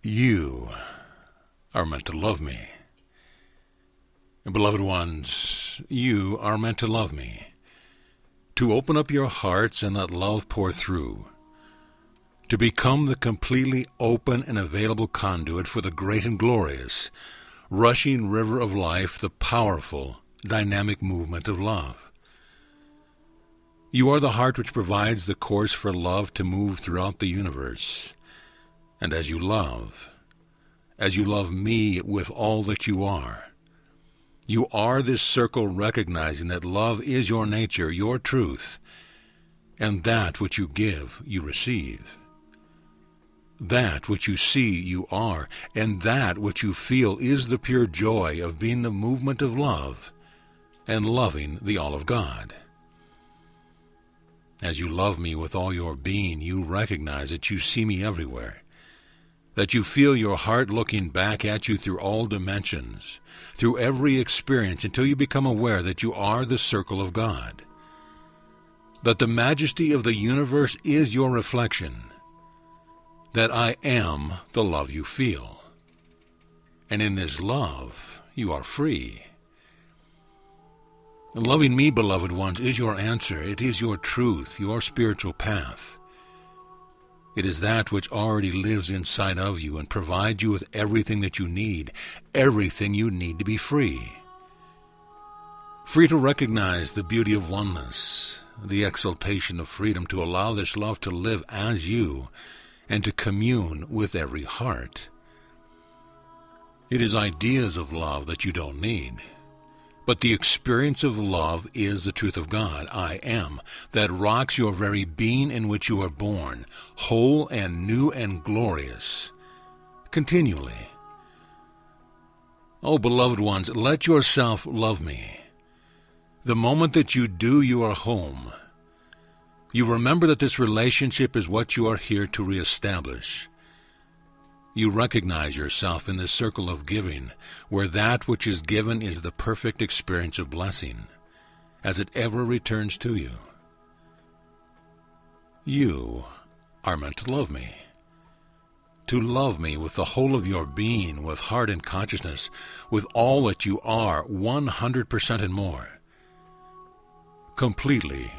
You are meant to love me. And beloved ones, you are meant to love me. To open up your hearts and let love pour through. To become the completely open and available conduit for the great and glorious, rushing river of life, the powerful, dynamic movement of love. You are the heart which provides the course for love to move throughout the universe. And as you love me with all that you are this circle recognizing that love is your nature, your truth, and that which you give, you receive. That which you see, you are, and that which you feel is the pure joy of being the movement of love and loving the all of God. As you love me with all your being, you recognize that you see me everywhere, that you feel your heart looking back at you through all dimensions, through every experience, until you become aware that you are the circle of God, that the majesty of the universe is your reflection, that I am the love you feel, and in this love you are free. Loving me, beloved ones, is your answer. It is your truth, your spiritual path. It is that which already lives inside of you and provides you with everything that you need to be free. Free to recognize the beauty of oneness, the exaltation of freedom to allow this love to live as you and to commune with every heart. It is ideas of love that you don't need. But the experience of love is the truth of God, I am, that rocks your very being in which you are born, whole and new and glorious, continually. Oh, beloved ones, let yourself love me. The moment that you do, you are home. You remember that this relationship is what you are here to reestablish. You recognize yourself in this circle of giving, where that which is given is the perfect experience of blessing, as it ever returns to you. You are meant to love me with the whole of your being, with heart and consciousness, with all that you are, 100% and more. Completely,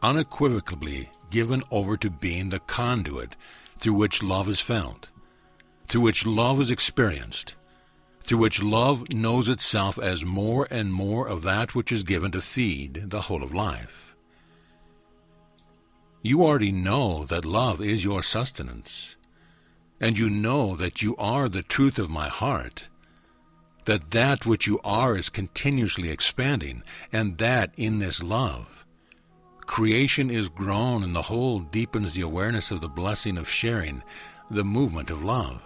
unequivocally given over to being the conduit through which love is felt, through which love is experienced, through which love knows itself as more and more of that which is given to feed the whole of life. You already know that love is your sustenance, and you know that you are the truth of my heart, that which you are is continuously expanding, and that in this love, creation is grown and the whole deepens the awareness of the blessing of sharing the movement of love.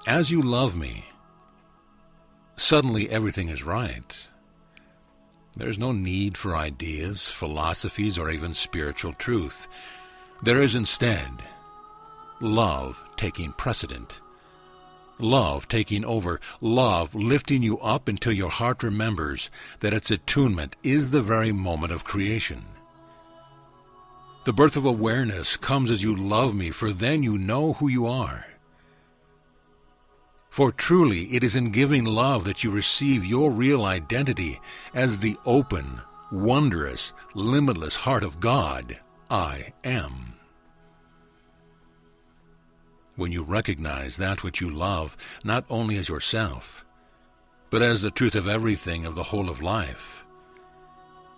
As you love me, suddenly everything is right. There is no need for ideas, philosophies, or even spiritual truth. There is instead love taking precedent, love taking over, love lifting you up until your heart remembers that its attunement is the very moment of creation. The birth of awareness comes as you love me, for then you know who you are. For truly it is in giving love that you receive your real identity as the open, wondrous, limitless heart of God, I am. When you recognize that which you love, not only as yourself, but as the truth of everything, of the whole of life,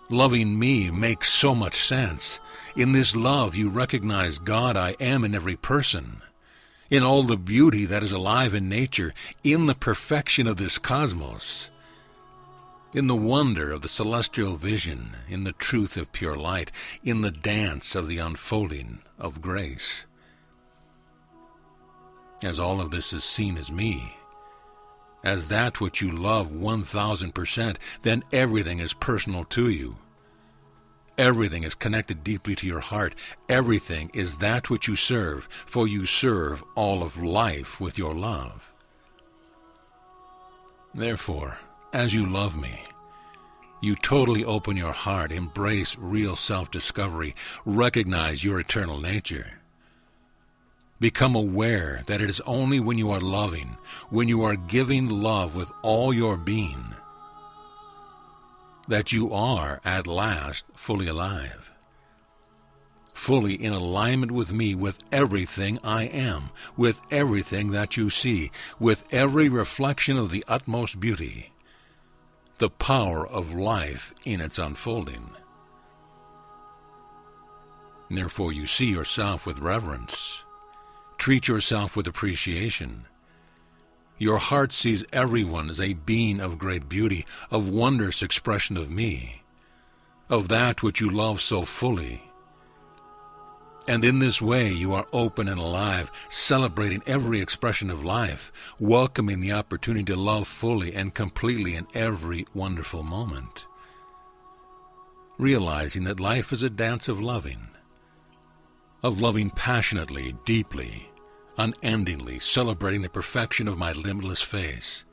loving me makes so much sense. In this love you recognize God I am in every person, in all the beauty that is alive in nature, in the perfection of this cosmos, in the wonder of the celestial vision, in the truth of pure light, in the dance of the unfolding of grace. As all of this is seen as me, as that which you love 1,000%, then everything is personal to you. Everything is connected deeply to your heart. Everything is that which you serve, for you serve all of life with your love. Therefore, as you love me, you totally open your heart, embrace real self-discovery, recognize your eternal nature. Become aware that it is only when you are loving, when you are giving love with all your being, that you are at last fully alive, fully in alignment with me, with everything I am, with everything that you see, with every reflection of the utmost beauty, the power of life in its unfolding. Therefore you see yourself with reverence. Treat yourself with appreciation. Your heart sees everyone as a being of great beauty, of wondrous expression of me, of that which you love so fully. And in this way you are open and alive, celebrating every expression of life, welcoming the opportunity to love fully and completely in every wonderful moment. Realizing that life is a dance of loving passionately, deeply, unendingly, celebrating the perfection of my limitless face,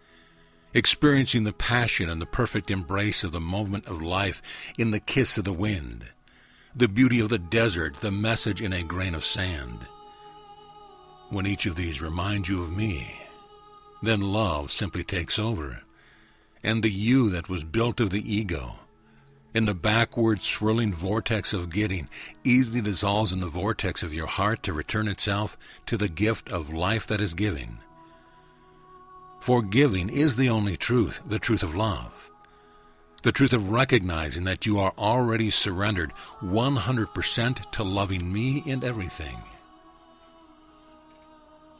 experiencing the passion and the perfect embrace of the moment of life in the kiss of the wind, the beauty of the desert, the message in a grain of sand. When each of these reminds you of me, then love simply takes over, and the you that was built of the ego, in the backward swirling vortex of getting, easily dissolves in the vortex of your heart to return itself to the gift of life that is giving. For giving is the only truth, the truth of love, the truth of recognizing that you are already surrendered 100% to loving me in everything.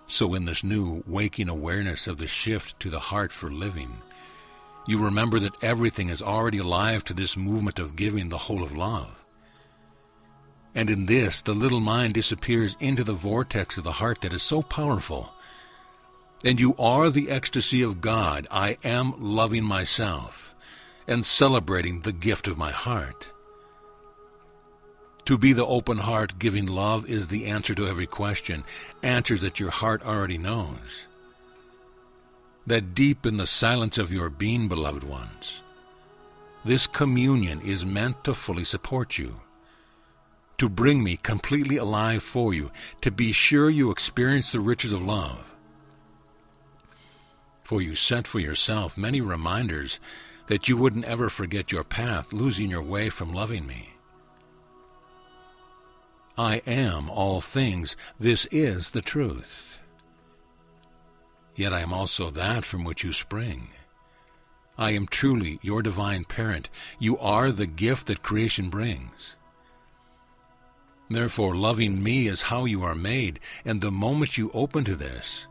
So in this new waking awareness of the shift to the heart for living, you remember that everything is already alive to this movement of giving the whole of love. And in this, the little mind disappears into the vortex of the heart that is so powerful. And you are the ecstasy of God. I am loving myself and celebrating the gift of my heart. To be the open heart giving love is the answer to every question, answers that your heart already knows. That deep in the silence of your being, beloved ones, this communion is meant to fully support you, to bring me completely alive for you, to be sure you experience the riches of love. For you set for yourself many reminders that you wouldn't ever forget your path, losing your way from loving me. I am all things. This is the truth. Yet I am also that from which you spring. I am truly your divine parent. You are the gift that creation brings. Therefore, loving me is how you are made, and the moment you open to this,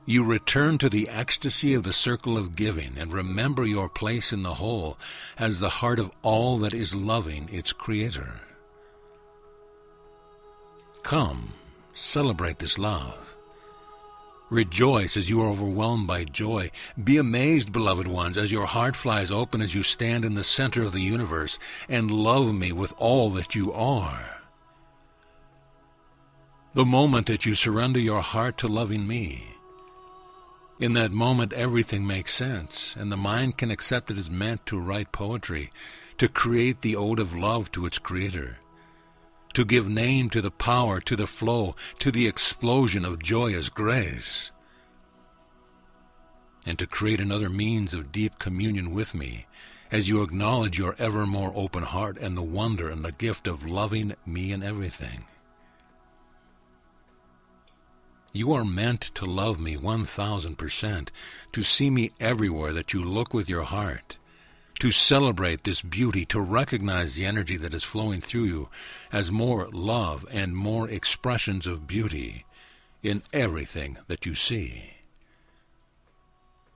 you return to the ecstasy of the circle of giving and remember your place in the whole as the heart of all that is loving its creator. Come, celebrate this love. Rejoice as you are overwhelmed by joy. Be amazed, beloved ones, as your heart flies open as you stand in the center of the universe, and love me with all that you are. The moment that you surrender your heart to loving me, in that moment everything makes sense, and the mind can accept it as meant to write poetry, to create the ode of love to its creator, to give name to the power, to the flow, to the explosion of joyous grace, and to create another means of deep communion with me as you acknowledge your ever more open heart and the wonder and the gift of loving me in everything. You are meant to love me 1,000%, to see me everywhere that you look with your heart, to celebrate this beauty, to recognize the energy that is flowing through you as more love and more expressions of beauty in everything that you see.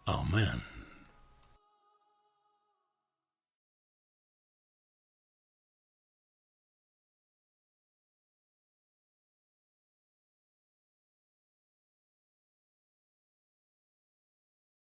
Amen.